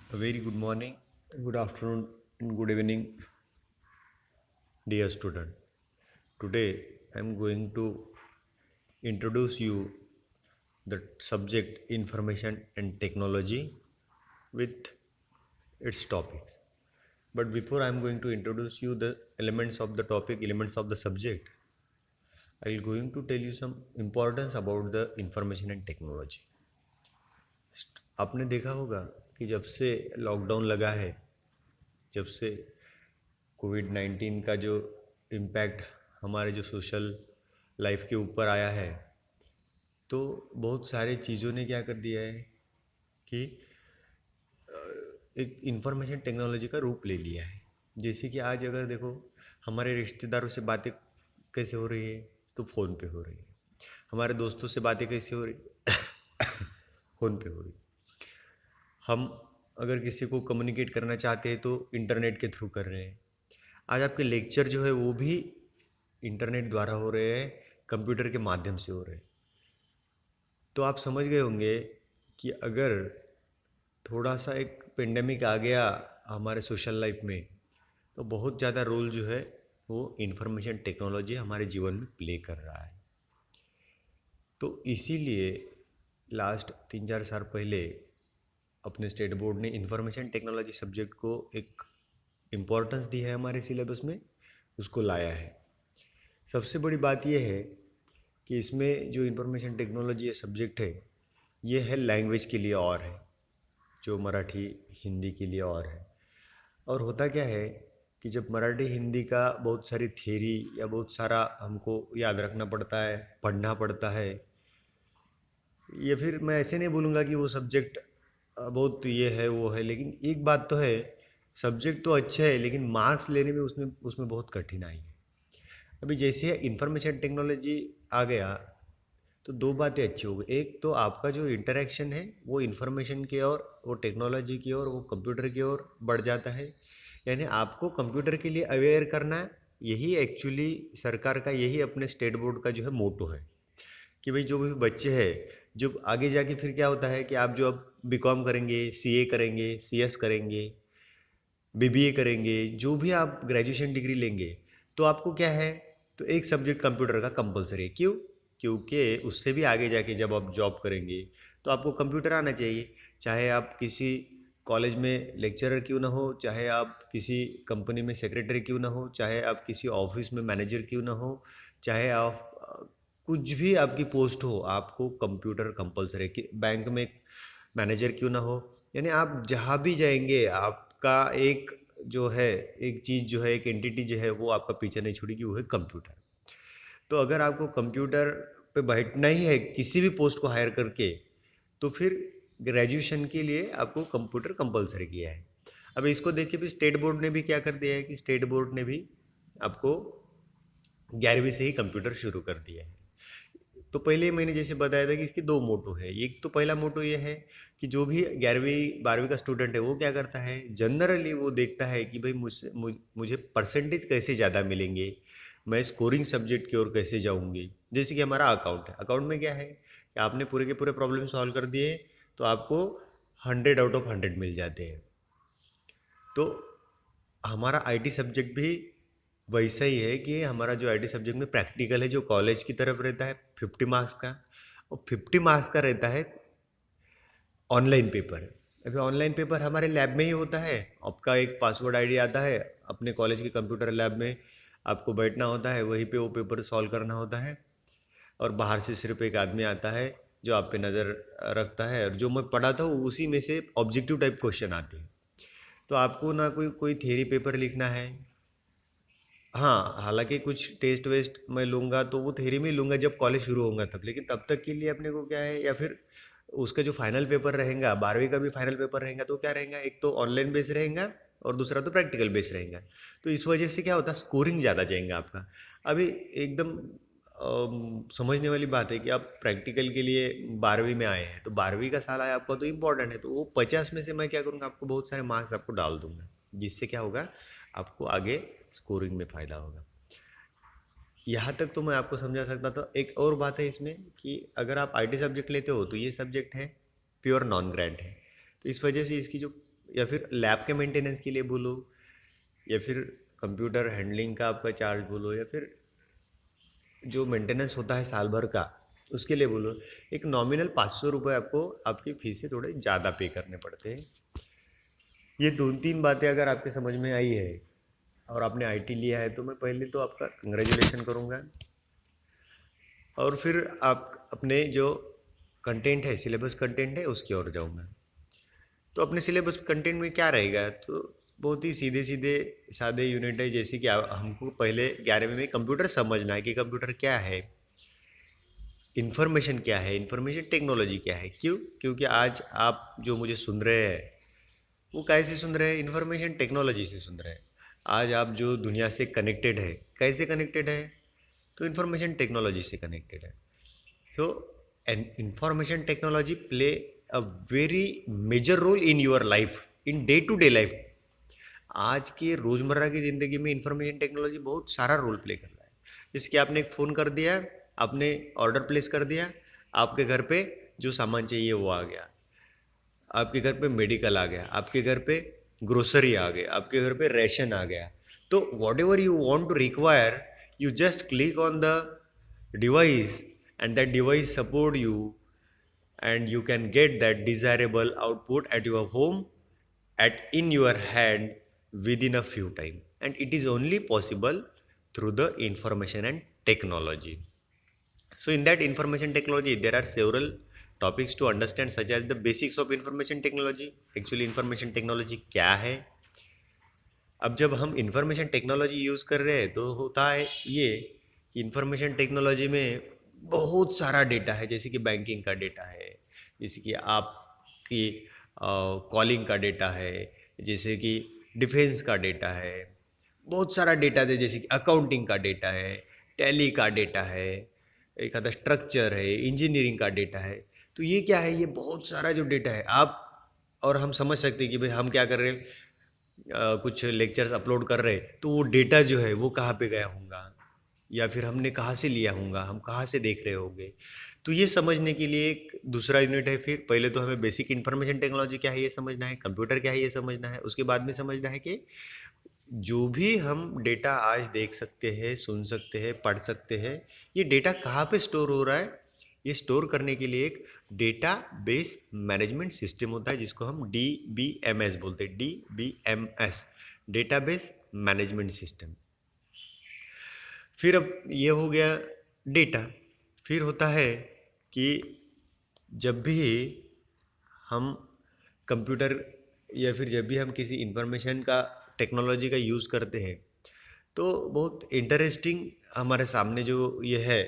A very good morning, good afternoon, and good evening, dear student. Today, I am going to introduce you the subject information and technology with its topics. But before I am going to introduce you the elements of the topic, elements of the subject, I will going to tell you some importance about the information and technology. आपने देखा होगा कि जब से lockdown लगा है, जब से कोविड-19 का जो इम्पैक्ट हमारे जो सोशल लाइफ के ऊपर आया है, तो बहुत सारे चीज़ों ने क्या कर दिया है कि एक इंफॉर्मेशन टेक्नोलॉजी का रूप ले लिया है। जैसे कि आज अगर देखो, हमारे रिश्तेदारों से बातें कैसे हो रही है, तो फ़ोन पे हो रही है। हमारे दोस्तों से बातें कैसे हो रही फ़ोन पे हो रही। हम अगर किसी को कम्युनिकेट करना चाहते हैं तो इंटरनेट के थ्रू कर रहे हैं। आज आपके लेक्चर जो है वो भी इंटरनेट द्वारा हो रहे हैं, कंप्यूटर के माध्यम से हो रहे हैं। तो आप समझ गए होंगे कि अगर थोड़ा सा एक पेंडेमिक आ गया हमारे सोशल लाइफ में, तो बहुत ज़्यादा रोल जो है वो इंफॉर्मेशन टेक्नोलॉजी हमारे जीवन में प्ले कर रहा है। तो इसीलिए लास्ट 3-4 साल पहले अपने स्टेट बोर्ड ने इंफॉर्मेशन टेक्नोलॉजी सब्जेक्ट को एक इम्पोर्टेंस दी है, हमारे सिलेबस में उसको लाया है। सबसे बड़ी बात यह है कि इसमें जो इंफॉर्मेशन टेक्नोलॉजी सब्जेक्ट है, ये है लैंग्वेज के लिए और है, जो मराठी हिंदी के लिए और है। और होता क्या है कि जब मराठी हिंदी का बहुत सारी थ्योरी या बहुत सारा हमको याद रखना पड़ता है, पढ़ना पड़ता है, या फिर मैं ऐसे नहीं बोलूँगा कि वो सब्जेक्ट बहुत ये है वो है, लेकिन एक बात तो है, सब्जेक्ट तो अच्छा है लेकिन मार्क्स लेने में उसमें उसमें बहुत कठिनाई है। अभी जैसे इंफॉर्मेशन टेक्नोलॉजी आ गया, तो दो बातें अच्छी हो गई। एक तो आपका जो इंटरेक्शन है वो इन्फॉर्मेशन की ओर, वो टेक्नोलॉजी की ओर, वो कंप्यूटर की ओर बढ़ जाता है। यानी आपको कंप्यूटर के लिए अवेयर करना है, यही एक्चुअली सरकार का, यही अपने स्टेट बोर्ड का जो है मोटो है कि भाई जो भी बच्चे हैं, जो आगे जाके फिर क्या होता है कि आप जो अब बीकॉम करेंगे, सीए करेंगे, सीएस करेंगे, बीबीए करेंगे, जो भी आप ग्रेजुएशन डिग्री लेंगे, तो आपको क्या है, तो एक सब्जेक्ट कंप्यूटर का कंपलसरी है। क्यों? क्योंकि उससे भी आगे जाके जब आप जॉब करेंगे तो आपको कंप्यूटर आना चाहिए। चाहे आप किसी कॉलेज में लेक्चरर क्यों ना हो, चाहे आप किसी कंपनी में सेक्रेटरी क्यों ना हो, चाहे आप किसी ऑफिस में मैनेजर क्यों ना हो, चाहे आप कुछ भी आपकी पोस्ट हो, आपको कंप्यूटर कंपलसरी है। कि बैंक में मैनेजर क्यों ना हो, यानी आप जहाँ भी जाएंगे आपका एक जो है, एक चीज़ जो है, एक एंटिटी जो है वो आपका पीछे नहीं छोड़ेगी, वो है कंप्यूटर। तो अगर आपको कंप्यूटर पे बैठना ही है किसी भी पोस्ट को हायर करके, तो फिर ग्रेजुएशन के लिए आपको कंप्यूटर कंपलसरी किया है। अब इसको देखिए, भी स्टेट बोर्ड ने भी क्या कर दिया है कि स्टेट बोर्ड ने भी आपको 11वीं से ही कंप्यूटर शुरू कर दिया है। तो पहले मैंने जैसे बताया था कि इसके दो मोटो है। एक तो पहला मोटो ये है कि जो भी 11वीं 12वीं का स्टूडेंट है वो क्या करता है, जनरली वो देखता है कि भाई मुझे परसेंटेज कैसे ज़्यादा मिलेंगे, मैं स्कोरिंग सब्जेक्ट की ओर कैसे जाऊँगी। जैसे कि हमारा अकाउंट है, अकाउंट में क्या है कि आपने पूरे के पूरे प्रॉब्लम सॉल्व कर दिए तो आपको 100 आउट ऑफ 100 मिल जाते हैं। तो हमारा आईटी सब्जेक्ट भी वैसा ही है कि हमारा जो आईटी सब्जेक्ट में प्रैक्टिकल है, जो कॉलेज की तरफ रहता है 50 मार्क्स का, और 50 मार्क्स का रहता है ऑनलाइन पेपर। अभी ऑनलाइन पेपर हमारे लैब में ही होता है। आपका एक पासवर्ड आईडी आता है, अपने कॉलेज के कंप्यूटर लैब में आपको बैठना होता है, वहीं पे वो पेपर सॉल्व करना होता है। और बाहर से सिर्फ एक आदमी आता है जो आप पे नज़र रखता है, और जो मैं पढ़ा था उसी में से ऑब्जेक्टिव टाइप क्वेश्चन आते हैं। तो आपको ना कोई कोई थ्योरी पेपर लिखना है। हाँ, हालाँकि कुछ टेस्ट वेस्ट मैं लूँगा तो वो थ्योरी में ही लूँगा जब कॉलेज शुरू होगा तब, लेकिन तब तक के लिए अपने को क्या है, या फिर उसका जो फाइनल पेपर रहेगा, 12वीं का भी फाइनल पेपर रहेगा, तो क्या रहेगा, एक तो ऑनलाइन बेस रहेगा और दूसरा तो प्रैक्टिकल बेस रहेगा। तो इस वजह से क्या होता है, स्कोरिंग ज़्यादा जाएगा आपका। अभी एकदम समझने वाली बात है कि आप प्रैक्टिकल के लिए 12वीं में आए हैं, तो 12वीं का साल आया आपका तो इम्पोर्टेंट है, तो वो 50 में से मैं क्या करूँगा, आपको बहुत सारे मार्क्स आपको डाल दूंगा, जिससे क्या होगा, आपको आगे स्कोरिंग में फ़ायदा होगा। यहाँ तक तो मैं आपको समझा सकता था। एक और बात है इसमें कि अगर आप आईटी सब्जेक्ट लेते हो तो ये सब्जेक्ट है प्योर नॉन ग्रेड है, तो इस वजह से इसकी जो या फिर लैब के मेंटेनेंस के लिए बोलो, या फिर कंप्यूटर हैंडलिंग का आपका चार्ज बोलो, या फिर जो मेंटेनेंस होता है साल भर का उसके लिए बोलो, एक नॉमिनल 500 रुपये आपको आपकी फीस से थोड़े ज़्यादा पे करने पड़ते हैं। ये 2-3 बातें अगर आपके समझ में आई है और आपने आईटी लिया है तो मैं पहले तो आपका कंग्रेचुलेशन करूँगा, और फिर आप अपने जो कंटेंट है, सिलेबस कंटेंट है, उसकी ओर जाऊँगा। तो अपने सिलेबस कंटेंट में क्या रहेगा, तो बहुत ही सीधे सीधे सादे यूनिट है, जैसे कि हमको पहले 11वीं में कंप्यूटर समझना है कि कंप्यूटर क्या है, इन्फॉर्मेशन क्या है, इन्फॉर्मेशन टेक्नोलॉजी क्या है। क्यों? क्योंकि आज आप जो मुझे सुन रहे हैं वो कैसे सुन रहे हैं, इन्फॉर्मेशन टेक्नोलॉजी से सुन रहे हैं। आज आप जो दुनिया से कनेक्टेड है, कैसे कनेक्टेड है, तो इन्फॉर्मेशन टेक्नोलॉजी से कनेक्टेड है। So an information technology play a very major role in your life, in day to day life. आज के रोज़मर्रा की ज़िंदगी में इंफॉर्मेशन टेक्नोलॉजी बहुत सारा रोल प्ले कर रहा है। जैसे कि आपने एक फ़ोन कर दिया, आपने ऑर्डर प्लेस कर दिया, आपके घर पे जो सामान चाहिए वो आ गया, आपके घर पे मेडिकल आ गया, आपके घर पे ग्रोसरी आ गया, आपके घर पे राशन आ गया। तो whatever you want to require, you just click on the device and that device support you, and you can get that desirable output at your home, at in your hand, within a few time, and it is only possible through the information and technology. So in that information technology there are several topics to understand, such as the basics of information technology. Actually information technology क्या है? अब जब हम information technology use कर रहे हैं तो होता है ये कि इंफॉर्मेशन टेक्नोलॉजी में बहुत सारा डेटा है, जैसे कि बैंकिंग का डेटा है, जैसे कि आपकी कॉलिंग का डेटा है, जैसे कि डिफेंस का डेटा है, बहुत सारा डेटा है, जैसे कि अकाउंटिंग का डेटा है, टैली का डेटा है, एक आधा स्ट्रक्चर है, इंजीनियरिंग का डेटा है। तो ये क्या है, ये बहुत सारा जो डेटा है आप और हम समझ सकते हैं कि भाई हम क्या कर रहे हैं, कुछ लेक्चर्स अपलोड कर रहे तो वो डेटा जो है वो कहाँ पे गया होगा, या फिर हमने कहाँ से लिया होगा, हम कहाँ से देख रहे होंगे। तो ये समझने के लिए एक दूसरा यूनिट है। फिर पहले तो हमें बेसिक इन्फॉर्मेशन टेक्नोलॉजी क्या है ये समझना है, कंप्यूटर क्या है ये समझना है, उसके बाद में समझना है कि जो भी हम डेटा आज देख सकते हैं, सुन सकते हैं, पढ़ सकते हैं, ये डेटा कहाँ पे स्टोर हो रहा है। ये स्टोर करने के लिए एक डेटा बेस मैनेजमेंट सिस्टम होता है, जिसको हम DBMS बोलते हैं, DBMS, डेटाबेस मैनेजमेंट सिस्टम। फिर अब ये हो गया डेटा। फिर होता है कि जब भी हम कंप्यूटर या फिर जब भी हम किसी इंफॉर्मेशन का टेक्नोलॉजी का यूज़ करते हैं तो बहुत इंटरेस्टिंग हमारे सामने जो ये है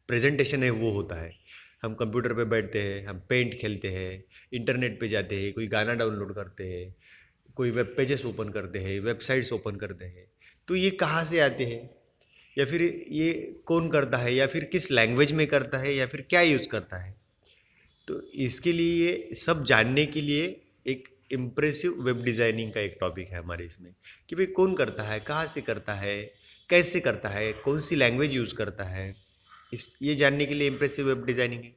प्रेजेंटेशन है वो होता है। हम कंप्यूटर पे बैठते हैं, हम पेंट खेलते हैं, इंटरनेट पे जाते हैं, कोई गाना डाउनलोड करते हैं, कोई वेब पेजेस ओपन करते हैं, वेबसाइट्स ओपन करते हैं। तो ये कहाँ से आते हैं, या फिर ये कौन करता है, या फिर किस लैंग्वेज में करता है, या फिर क्या यूज़ करता है। तो इसके लिए सब जानने के लिए एक इम्प्रेसिव वेब डिज़ाइनिंग का एक टॉपिक है हमारे इसमें, कि भाई कौन करता है, कहाँ से करता है, कैसे करता है, कौन सी लैंग्वेज यूज़ करता है, इस ये जानने के लिए इम्प्रेसिव वेब डिज़ाइनिंग है।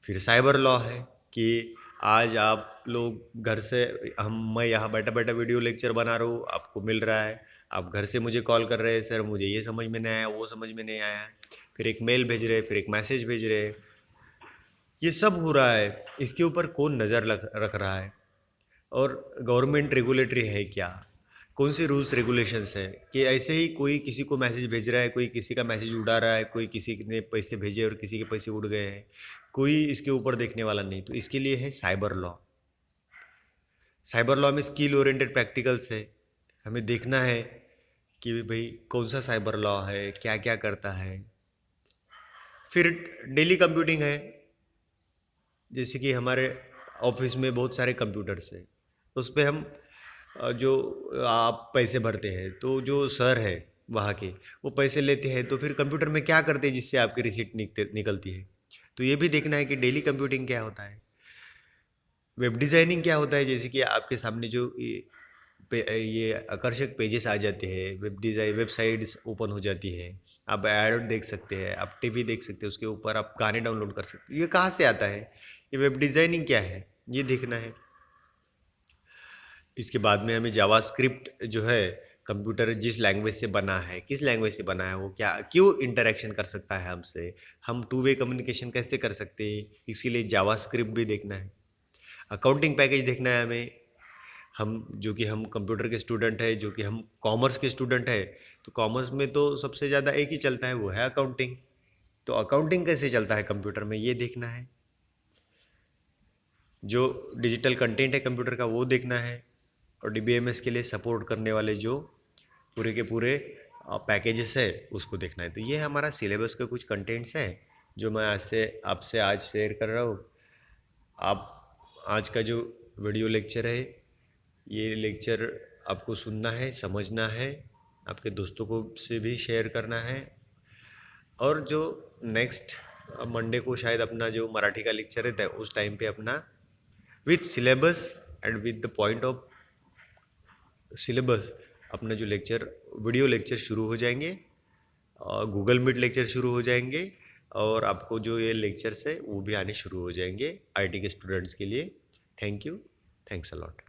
फिर साइबर लॉ है कि आज आप लोग घर से, मैं यहाँ बैठा बैठा वीडियो लेक्चर बना रहा हूँ, आपको मिल रहा है, आप घर से मुझे कॉल कर रहे हैं, सर मुझे ये समझ में नहीं आया, वो समझ में नहीं आया, फिर एक मेल भेज रहे, फिर एक मैसेज भेज रहे, ये सब हो रहा है। इसके ऊपर कौन नज़र रख रहा है, और गवर्नमेंट रेगुलेटरी है क्या, कौन से रूल्स रेगुलेशंस है, कि ऐसे ही कोई किसी को मैसेज भेज रहा है, कोई किसी का मैसेज उड़ा रहा है, कोई किसी ने पैसे भेजे और किसी के पैसे उड़ गए हैं, कोई इसके ऊपर देखने वाला नहीं। तो इसके लिए है साइबर लॉ। साइबर लॉ में स्किल ओरिएंटेड प्रैक्टिकल्स है, हमें देखना है कि भाई कौन सा साइबर लॉ है, क्या क्या करता है। फिर डेली कंप्यूटिंग है, जैसे कि हमारे ऑफिस में बहुत सारे कंप्यूटर्स हैं, उस पर हम जो आप पैसे भरते हैं, तो जो सर है वहाँ के वो पैसे लेते हैं, तो फिर कंप्यूटर में क्या करते हैं जिससे आपकी रिसीट निकलती है। तो ये भी देखना है कि डेली कंप्यूटिंग क्या होता है। वेब डिज़ाइनिंग क्या होता है, जैसे कि आपके सामने जो ये आकर्षक पेजेस आ जाते हैं, वेब डिज़ाइन वेबसाइट्स ओपन हो जाती है, आप ऐड देख सकते हैं, आप टीवी देख सकते हैं, उसके ऊपर आप गाने डाउनलोड कर सकते हैं। ये कहाँ से आता है, ये वेब डिज़ाइनिंग क्या है, ये देखना है। इसके बाद में हमें जावास्क्रिप्ट जो है कंप्यूटर जिस लैंग्वेज से बना है, किस लैंग्वेज से बना है, वो क्या क्यों इंटरेक्शन कर सकता है हमसे, हम टू वे कम्युनिकेशन कैसे कर सकते हैं, इसके लिए जावास्क्रिप्ट भी देखना है। अकाउंटिंग पैकेज देखना है हमें, हम कंप्यूटर के स्टूडेंट है, जो कि हम कॉमर्स के स्टूडेंट है, तो कॉमर्स में तो सबसे ज़्यादा एक ही चलता है, वो है अकाउंटिंग। तो अकाउंटिंग कैसे चलता है कंप्यूटर में, ये देखना है। जो डिजिटल कंटेंट है कंप्यूटर का, वो देखना है। और डीबीएमएस के लिए सपोर्ट करने वाले जो पूरे के पूरे पैकेजेस है, उसको देखना है। तो ये हमारा सिलेबस के कुछ कंटेंट्स हैं जो मैं आपसे आज शेयर कर रहा हूँ। आप आज का जो वीडियो लेक्चर है, ये लेक्चर आपको सुनना है, समझना है, आपके दोस्तों को से भी शेयर करना है। और जो नेक्स्ट मंडे को शायद अपना जो मराठी का लेक्चर रहता है, उस टाइम पे अपना with syllabus and with the point of syllabus अपना जो लेक्चर वीडियो लेक्चर शुरू हो जाएंगे, और गूगल मीट लेक्चर शुरू हो जाएंगे, और आपको जो ये लेक्चर्स है वो भी आने शुरू हो जाएंगे आईटी के स्टूडेंट्स के लिए। Thank you, thanks a lot.